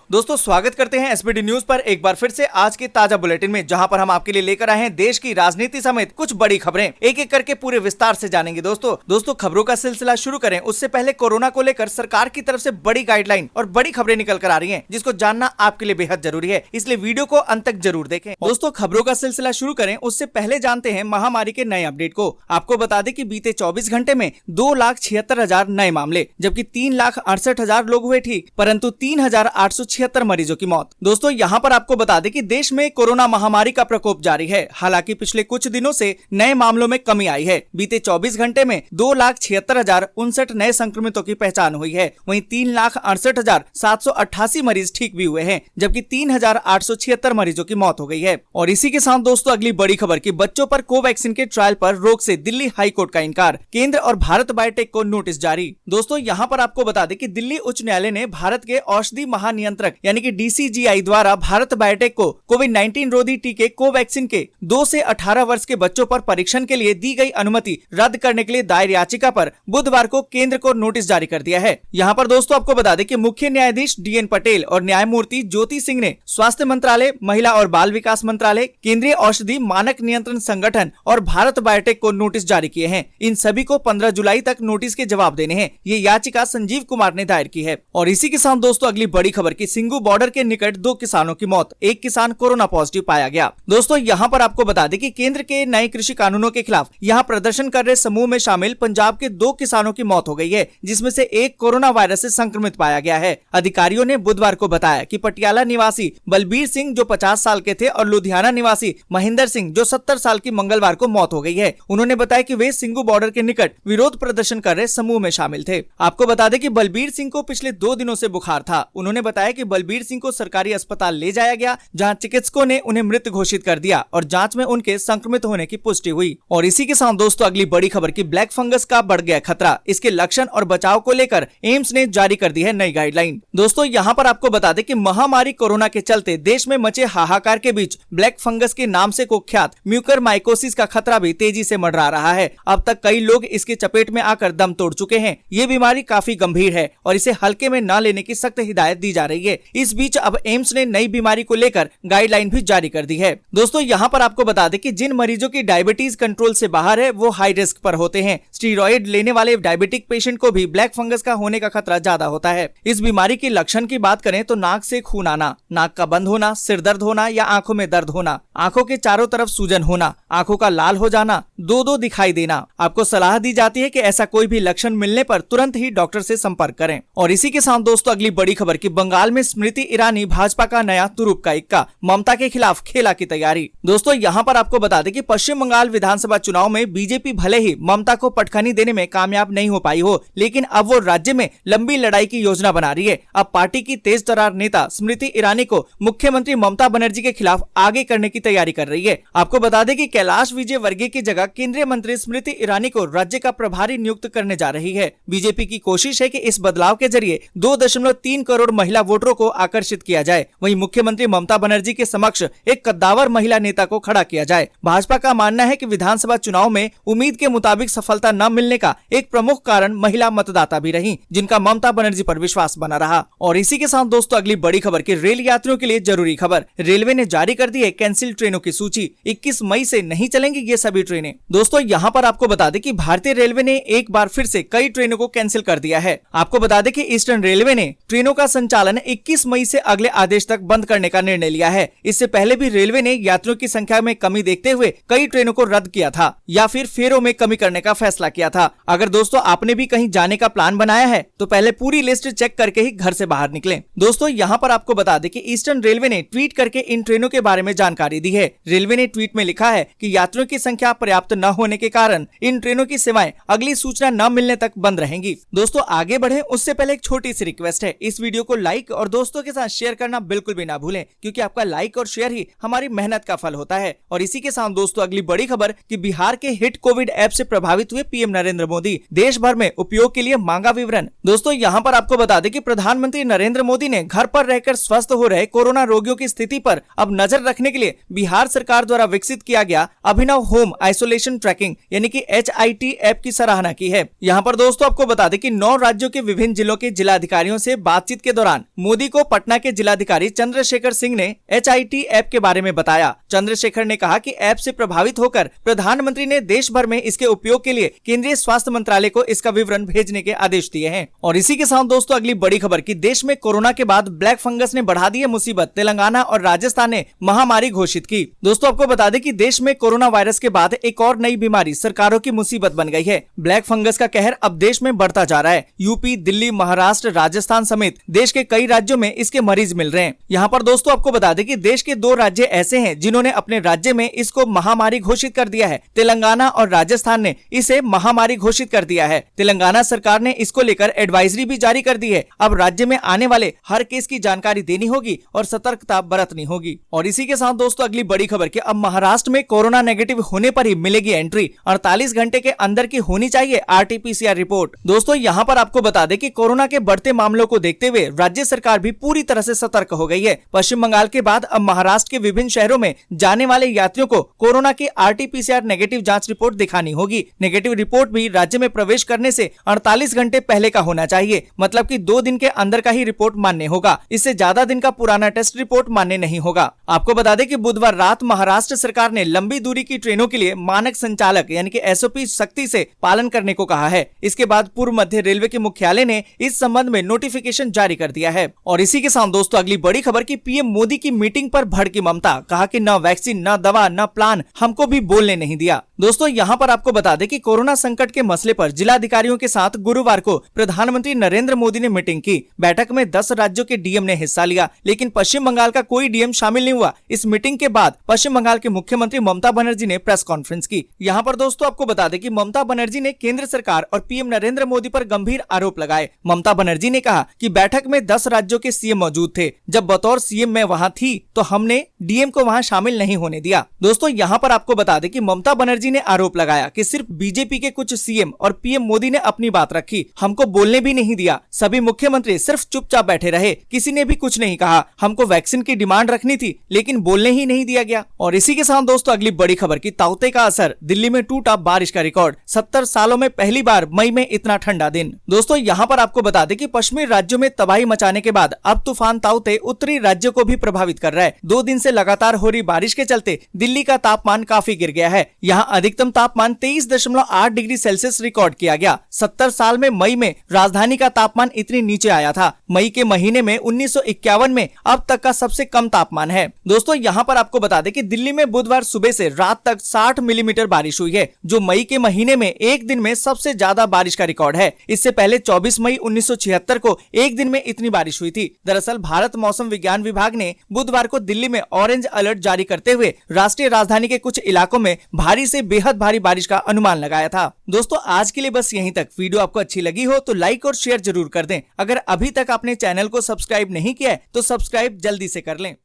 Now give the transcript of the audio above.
दोस्तों स्वागत करते हैं एसबीडी न्यूज पर एक बार फिर से आज के ताजा बुलेटिन में, जहां पर हम आपके लिए लेकर आए हैं देश की राजनीति समेत कुछ बड़ी खबरें। एक एक करके पूरे विस्तार से जानेंगे। दोस्तों खबरों का सिलसिला शुरू करें उससे पहले कोरोना को लेकर सरकार की तरफ से बड़ी गाइडलाइन और बड़ी खबरें निकल कर आ रही है, जिसको जानना आपके लिए बेहद जरूरी है, इसलिए वीडियो को अंत तक जरूर देखें। दोस्तों खबरों का सिलसिला शुरू करें उससे पहले जानते हैं महामारी के नए अपडेट को। आपको बता दें कि बीते 24 घंटे में 2,76,000 नए मामले, जबकि 3,68,000 लोग हुए ठीक, परंतु 3,876 मरीजों की मौत। दोस्तों यहाँ पर आपको बता दें कि देश में कोरोना महामारी का प्रकोप जारी है। हालांकि पिछले कुछ दिनों से नए मामलों में कमी आई है। बीते 24 घंटे में 2,76,059 नए संक्रमितों की पहचान हुई है। वहीं 3,68,788 मरीज ठीक भी हुए हैं, जबकि 3,876 मरीजों की मौत हो गई है। और इसी के साथ दोस्तों अगली बड़ी खबर की बच्चों पर कोवैक्सीन के ट्रायल पर रोक से दिल्ली हाई कोर्ट का इनकार, केंद्र और भारत बायोटेक को नोटिस जारी। दोस्तों यहाँ पर आपको बता दें कि दिल्ली उच्च न्यायालय ने भारत के औषधि महानियंत्रक यानी कि DCGI द्वारा भारत बायोटेक को कोविड-19 रोधी टीके कोवैक्सीन के 2 से 18 वर्ष के बच्चों पर परीक्षण के लिए दी गई अनुमति रद्द करने के लिए दायर याचिका पर बुधवार को केंद्र को नोटिस जारी कर दिया है। यहाँ पर दोस्तों आपको बता दें कि मुख्य न्यायाधीश DN पटेल और न्यायमूर्ति ज्योति सिंह ने स्वास्थ्य मंत्रालय, महिला और बाल विकास मंत्रालय, केंद्रीय औषधि मानक नियंत्रण संगठन और भारत बायोटेक को नोटिस जारी किए हैं। इन सभी को 15 जुलाई तक नोटिस के जवाब देने हैं। ये याचिका संजीव कुमार ने दायर की है। और इसी के साथ दोस्तों अगली बड़ी खबर की सिंगू बॉर्डर के निकट 2 किसानों की मौत, एक किसान कोरोना पॉजिटिव पाया गया। दोस्तों यहाँ पर आपको बता दें कि केंद्र के नए कृषि कानूनों के खिलाफ यहाँ प्रदर्शन कर रहे समूह में शामिल पंजाब के 2 किसानों की मौत हो गई है, जिसमें से एक कोरोना वायरस से संक्रमित पाया गया है। अधिकारियों ने बुधवार को बताया कि पटियाला निवासी बलबीर सिंह जो 50 साल के थे और लुधियाना निवासी महेंद्र सिंह जो 70 साल की मंगलवार को मौत हो गई है। उन्होंने बताया कि वे सिंगू बॉर्डर के निकट विरोध प्रदर्शन कर रहे समूह में शामिल थे। आपको बता दें कि बलबीर सिंह को पिछले 2 दिनों से बुखार था। उन्होंने बताया कि बलबीर सिंह को सरकारी अस्पताल ले जाया गया, जहां चिकित्सकों ने उन्हें मृत घोषित कर दिया और जांच में उनके संक्रमित होने की पुष्टि हुई। और इसी के साथ दोस्तों अगली बड़ी खबर की ब्लैक फंगस का बढ़ गया खतरा, इसके लक्षण और बचाव को लेकर एम्स ने जारी कर दी है नई गाइडलाइन। दोस्तों यहाँ पर आपको बता दें कि महामारी कोरोना के चलते देश में मचे हाहाकार के बीच ब्लैक फंगस के नाम से कुख्यात म्यूकरमाइकोसिस का खतरा भी तेजी से मंडरा रहा है। अब तक कई लोग इसके चपेट में आकर दम तोड़ चुके हैं। ये बीमारी काफी गंभीर है और इसे हल्के में न लेने की सख्त हिदायत दी जा रही है। इस बीच अब एम्स ने नई बीमारी को लेकर गाइडलाइन भी जारी कर दी है। दोस्तों यहाँ पर आपको बता दें कि जिन मरीजों की डायबिटीज कंट्रोल से बाहर है वो हाई रिस्क पर होते हैं। स्टीरॉयड लेने वाले डायबिटिक पेशेंट को भी ब्लैक फंगस का होने का खतरा ज्यादा होता है। इस बीमारी के लक्षण की बात करें तो नाक से खून आना, नाक का बंद होना, सिर दर्द होना या आंखों में दर्द होना, आंखों के चारों तरफ सूजन होना, आंखों का लाल हो जाना, दो दिखाई देना। आपको सलाह दी जाती है कि ऐसा कोई भी लक्षण मिलने पर तुरंत ही डॉक्टर से संपर्क करें। और इसी के साथ दोस्तों अगली बड़ी खबर की बंगाल में स्मृति ईरानी भाजपा का नया तुरुप का इक्का, ममता के खिलाफ खेला की तैयारी। दोस्तों यहाँ पर आपको बता दें कि पश्चिम बंगाल विधानसभा चुनाव में बीजेपी भले ही ममता को पटखनी देने में कामयाब नहीं हो पाई हो, लेकिन अब वो राज्य में लंबी लड़ाई की योजना बना रही है। अब पार्टी की तेज तर्रार नेता स्मृति ईरानी को मुख्यमंत्री ममता बनर्जी के खिलाफ आगे करने की तैयारी कर रही है। आपको बता दें कि कैलाश विजय वर्गीय की जगह केंद्रीय मंत्री स्मृति ईरानी को राज्य का प्रभारी नियुक्त करने जा रही है। बीजेपी की कोशिश है कि इस बदलाव के जरिए 2.3 करोड़ महिला वोटरों को आकर्षित किया जाए। वहीं मुख्यमंत्री ममता बनर्जी के समक्ष एक कद्दावर महिला नेता को खड़ा किया जाए। भाजपा का मानना है कि विधानसभा चुनाव में उम्मीद के मुताबिक सफलता न मिलने का एक प्रमुख कारण महिला मतदाता भी रही, जिनका ममता बनर्जी पर विश्वास बना रहा। और इसी के साथ दोस्तों अगली बड़ी खबर की रेल यात्रियों के लिए जरूरी खबर, रेलवे ने जारी कर दी है कैंसिल ट्रेनों की सूची। 21 मई से नहीं चलेंगी ये सभी ट्रेनें। दोस्तों यहाँ पर आपको बता दें कि भारतीय रेलवे ने एक बार फिर से कई ट्रेनों को कैंसिल कर दिया है। आपको बता दें कि ईस्टर्न रेलवे ने ट्रेनों का संचालन 21 मई से अगले आदेश तक बंद करने का निर्णय लिया है। इससे पहले भी रेलवे ने यात्रियों की संख्या में कमी देखते हुए कई ट्रेनों को रद्द किया था या फिर फेरों में कमी करने का फैसला किया था। अगर दोस्तों आपने भी कहीं जाने का प्लान बनाया है तो पहले पूरी लिस्ट चेक करके ही घर से बाहर निकलें। दोस्तों यहाँ पर आपको बता दें कि ईस्टर्न रेलवे ने ट्वीट करके इन ट्रेनों के बारे में जानकारी दी है। रेलवे ने ट्वीट में लिखा है कि यात्रियों की संख्या पर्याप्त न होने के कारण इन ट्रेनों की सेवाएं अगली सूचना न मिलने तक बंद रहेंगी। दोस्तों आगे बढ़े उससे पहले एक छोटी सी रिक्वेस्ट है, इस वीडियो को लाइक और दोस्तों के साथ शेयर करना बिल्कुल भी ना भूलें, क्योंकि आपका लाइक और शेयर ही हमारी मेहनत का फल होता है। और इसी के साथ दोस्तों अगली बड़ी खबर कि बिहार के हिट कोविड ऐप से प्रभावित हुए पीएम नरेंद्र मोदी, देश भर में उपयोग के लिए मांगा विवरण। दोस्तों यहाँ पर आपको बता दें कि प्रधानमंत्री नरेंद्र मोदी ने घर पर रहकर स्वस्थ हो रहे कोरोना रोगियों की स्थिति पर अब नजर रखने के लिए बिहार सरकार द्वारा विकसित किया गया अभिनव होम आइसोलेशन ट्रैकिंग यानी कि HIT ऐप की सराहना की है। यहाँ पर दोस्तों आपको बता दें कि 9 राज्यों के विभिन्न जिलों के जिलाधिकारियों से बातचीत के दौरान मोदी मोदी को पटना के जिलाधिकारी चंद्रशेखर सिंह ने HIT ऐप के बारे में बताया। चंद्रशेखर ने कहा कि ऐप से प्रभावित होकर प्रधानमंत्री ने देश भर में इसके उपयोग के लिए केंद्रीय स्वास्थ्य मंत्रालय को इसका विवरण भेजने के आदेश दिए हैं। और इसी के साथ दोस्तों अगली बड़ी खबर कि देश में कोरोना के बाद ब्लैक फंगस ने बढ़ा दी है मुसीबत। तेलंगाना और राजस्थान ने महामारी घोषित की। दोस्तों आपको बता दें कि देश में कोरोना वायरस के बाद एक और नई बीमारी सरकारों की मुसीबत बन गई है। ब्लैक फंगस का कहर अब देश में बढ़ता जा रहा है। यूपी, दिल्ली, महाराष्ट्र, राजस्थान समेत देश के कई राज्यों में इसके मरीज मिल रहे हैं। यहाँ पर दोस्तों आपको बता दें कि देश के 2 राज्य ऐसे हैं जिन्होंने अपने राज्य में इसको महामारी घोषित कर दिया है। तेलंगाना और राजस्थान ने इसे महामारी घोषित कर दिया है। तेलंगाना सरकार ने इसको लेकर एडवाइजरी भी जारी कर दी है। अब राज्य में आने वाले हर केस की जानकारी देनी होगी और सतर्कता बरतनी होगी। और इसी के साथ दोस्तों अगली बड़ी खबर कि अब महाराष्ट्र में कोरोना नेगेटिव होने पर ही मिलेगी एंट्री। 48 घंटे के अंदर की होनी चाहिए RT-PCR रिपोर्ट। दोस्तों यहाँ पर आपको बता दें कि कोरोना के बढ़ते मामलों को देखते हुए राज्य सरकार भी पूरी तरह से सतर्क हो गई है। पश्चिम बंगाल के बाद अब महाराष्ट्र के विभिन्न शहरों में जाने वाले यात्रियों को कोरोना की RT-PCR नेगेटिव जांच रिपोर्ट दिखानी होगी। नेगेटिव रिपोर्ट भी राज्य में प्रवेश करने से 48 घंटे पहले का होना चाहिए, मतलब कि 2 दिन के अंदर का ही रिपोर्ट मान्य होगा। इससे ज्यादा दिन का पुराना टेस्ट रिपोर्ट मान्य नहीं होगा। आपको बता दें कि बुधवार रात महाराष्ट्र सरकार ने लंबी दूरी की ट्रेनों के लिए मानक संचालक यानी कि SOP सख्ती से पालन करने को कहा है। इसके बाद पूर्व मध्य रेलवे के मुख्यालय ने इस संबंध में नोटिफिकेशन जारी कर दिया है। और इसी के साथ दोस्तों अगली बड़ी खबर की PM मोदी की मीटिंग पर भड़की ममता। कहा कि न वैक्सीन, न दवा, न प्लान, हमको भी बोलने नहीं दिया। दोस्तों यहाँ पर आपको बता दें कि कोरोना संकट के मसले पर जिलाधिकारियों के साथ गुरुवार को प्रधानमंत्री नरेंद्र मोदी ने मीटिंग की। बैठक में 10 राज्यों के DM ने हिस्सा लिया, लेकिन पश्चिम बंगाल का कोई DM शामिल नहीं हुआ। इस मीटिंग के बाद पश्चिम बंगाल के मुख्यमंत्री ममता बनर्जी ने प्रेस कॉन्फ्रेंस की। यहाँ पर दोस्तों आपको बता दें कि ममता बनर्जी ने केंद्र सरकार और PM नरेंद्र मोदी पर गंभीर आरोप लगाए। ममता बनर्जी ने कहा कि बैठक में 10 राज्यों के CM मौजूद थे। जब बतौर CM मैं वहाँ थी तो हमने DM को वहाँ शामिल नहीं होने दिया। दोस्तों यहाँ पर आपको बता दें कि ममता बनर्जी ने आरोप लगाया कि सिर्फ BJP के कुछ CM और PM मोदी ने अपनी बात रखी, हमको बोलने भी नहीं दिया। सभी मुख्यमंत्री सिर्फ चुपचाप बैठे रहे, किसी ने भी कुछ नहीं कहा। हमको वैक्सीन की डिमांड रखनी थी लेकिन बोलने ही नहीं दिया गया। और इसी के साथ दोस्तों अगली बड़ी खबर की ताउते का असर, दिल्ली में टूटा बारिश का रिकॉर्ड। 70 सालों में पहली बार मई में इतना ठंडा दिन। दोस्तों यहाँ पर आपको बता दें कि पश्चिमी राज्यों में तबाही मचाने के बाद अब तूफान ताउते उत्तरी राज्यों को भी प्रभावित कर रहा है। 2 दिन से लगातार हो रही बारिश के चलते दिल्ली का तापमान काफी गिर गया है। यहाँ अधिकतम तापमान 23.8 डिग्री सेल्सियस रिकॉर्ड किया गया। 70 साल में मई में राजधानी का तापमान इतनी नीचे आया था। मई के महीने में 1951 में अब तक का सबसे कम तापमान है। दोस्तों यहाँ पर आपको बता दें कि दिल्ली में बुधवार सुबह से रात तक 60 मिलीमीटर बारिश हुई है, जो मई के महीने में एक दिन में सबसे ज्यादा बारिश का रिकॉर्ड है। इससे पहले 24 मई 1976 को एक दिन में इतनी बारिश हुई थी। दरअसल भारत मौसम विज्ञान विभाग ने बुधवार को दिल्ली में ऑरेंज अलर्ट जारी करते हुए राष्ट्रीय राजधानी के कुछ इलाकों में भारी से बेहद भारी बारिश का अनुमान लगाया था। दोस्तों आज के लिए बस यहीं तक। वीडियो आपको अच्छी लगी हो तो लाइक और शेयर जरूर कर दें। अगर अभी तक आपने चैनल को सब्सक्राइब नहीं किया है तो सब्सक्राइब जल्दी से कर लें।